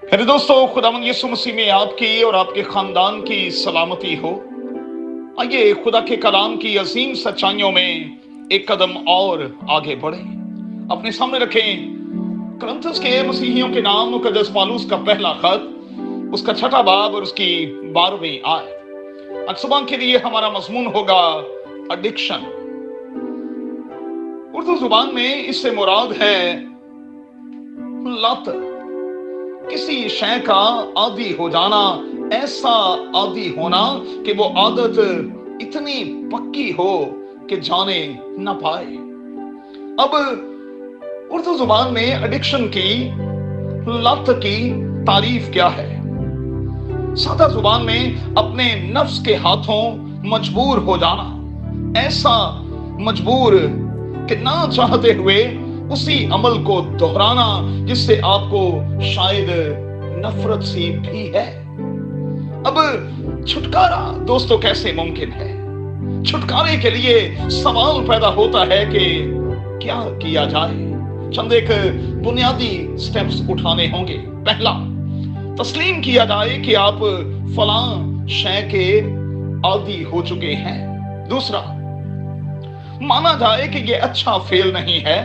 मेरे दोस्तों, खुदावंद यीशु मसीह में आपकी और आपके खानदान की सलामती हो। आइए खुदा के कलाम की अजीम सच्चाइयों में एक कदम और आगे बढ़े। अपने सामने रखें कुरिन्थियों के मसीहियों के नाम मुकद्दस पौलुस का पहला खत, उसका 6वां बाब और उसकी 12वीं आयत। आज सुबह के लिए हमारा मजमून होगा एडिक्शन। उर्दू जुबान में इससे मुराद है लत, किसी शय का आदी हो जाना, ऐसा आदी होना कि वो आदत इतनी पक्की हो कि जाने न पाए। अब उर्दू जुबान में एडिक्शन की, लत की तारीफ क्या है? सादा जुबान में अपने नफ्स के हाथों मजबूर हो जाना, ऐसा मजबूर कि ना चाहते हुए उसी अमल को दोहराना जिससे आपको शायद नफरत सी भी है। अब छुटकारा दोस्तों कैसे मुमकिन है? छुटकारे के लिए सवाल पैदा होता है कि क्या किया जाए। चंद एक बुनियादी स्टेप्स उठाने होंगे। पहला, तस्लीम किया जाए कि आप फलां शय के आदी हो चुके हैं। दूसरा, माना जाए कि यह अच्छा फेल नहीं है,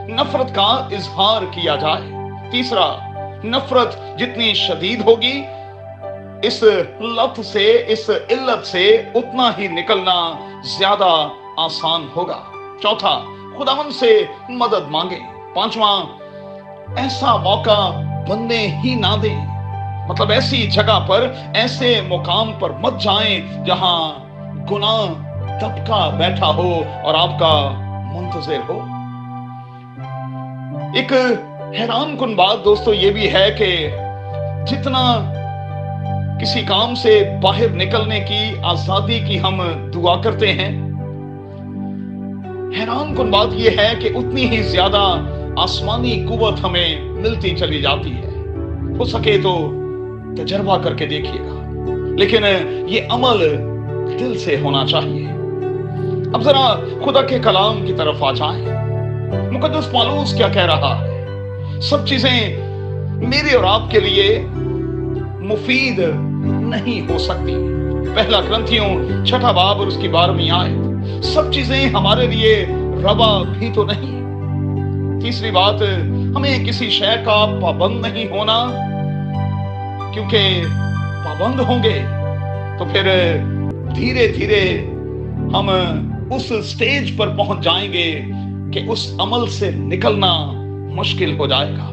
नफरत का इजहार किया जाए। तीसरा, नफरत जितनी शदीद होगी, इस लत से, इस इल्लत से उतना ही निकलना ज्यादा आसान होगा। चौथा, खुदावंद से मदद मांगे। पांचवा, ऐसा मौका बनने ही ना दें, मतलब ऐसी जगह पर, ऐसे मुकाम पर मत जाएं जहां गुनाह दबका बैठा हो और आपका मुंतजिर हो। एक हैरान कुन बात दोस्तों ये भी है कि जितना किसी काम से बाहर निकलने की आजादी की हम दुआ करते हैं, हैरान कुन बात यह है कि उतनी ही ज्यादा आसमानी कुव्वत हमें मिलती चली जाती है। हो सके तो तजर्बा करके देखिएगा, लेकिन ये अमल दिल से होना चाहिए। अब जरा खुदा के कलाम की तरफ आ जाएं। मुकद्दस पौलुस क्या कह रहा है? सब चीजें मेरे और आपके लिए मुफीद नहीं हो सकती। पहला कुरिन्थियों 6वां बाब और उसकी 12वीं आयत। सब चीजें हमारे लिए रवा भी तो नहीं। तीसरी बात, हमें किसी शय का पाबंद नहीं होना, क्योंकि पाबंद होंगे तो फिर धीरे धीरे हम उस स्टेज पर पहुंच जाएंगे कि उस अमल से निकलना मुश्किल हो जाएगा।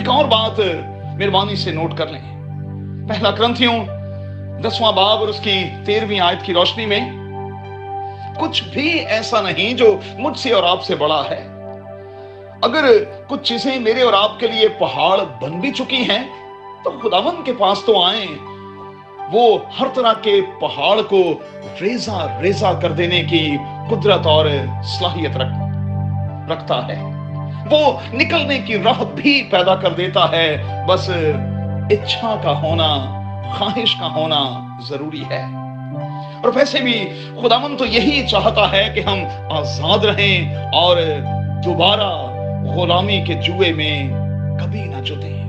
एक और बात मेहरबानी से नोट कर लें। पहला कुरिन्थियों 10वां बाब और उसकी 13वीं आयत की रोशनी में, कुछ भी ऐसा नहीं जो मुझसे और आपसे बड़ा है। अगर कुछ चीजें मेरे और आपके लिए पहाड़ बन भी चुकी हैं, तो खुदावंद के पास तो आए। वो हर तरह के पहाड़ को रेजा रेजा कर देने की कुदरत और सलाहियत रखता है। वो निकलने की राह भी पैदा कर देता है, बस इच्छा का होना, ख्वाहिश का होना जरूरी है। और वैसे भी खुदावंद तो यही चाहता है कि हम आजाद रहें और दोबारा गुलामी के जुए में कभी ना जुटें।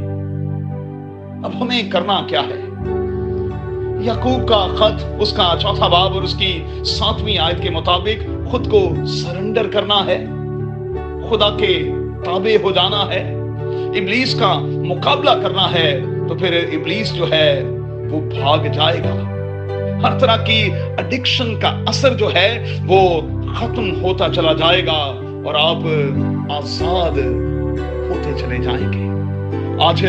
अब हमें करना क्या है? याकूब का खत, उसका 4वां बाब और उसकी 7वीं आयत के मुताबिक खुद को सरेंडर करना है, खुदा के ताबे हो जाना है, इब्लीस का मुकाबला करना है, तो फिर इब्लीस जो है वो भाग जाएगा। हर तरह की एडिक्शन का असर जो है वो खत्म होता चला जाएगा और आप आजाद होते चले जाएंगे। आज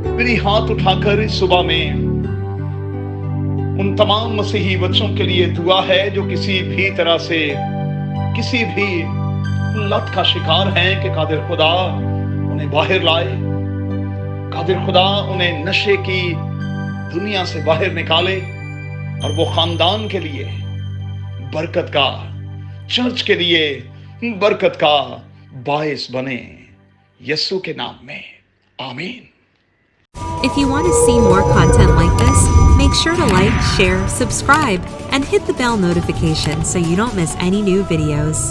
मेरी हाथ उठाकर सुबह में उन तमाम मसीही बच्चों के लिए दुआ है जो किसी भी तरह से, किसी भी लत का शिकार हैं, कि कादिर खुदा उन्हें बाहर लाए, कादिर खुदा उन्हें नशे की दुनिया से बाहर निकाले और वो खानदान के लिए बरकत का, चर्च के लिए बरकत का बायस बने, यीशु के नाम में, आमीन। If you want to see more content like this, make sure to like, share, subscribe, and hit the bell notification so you don't miss any new videos.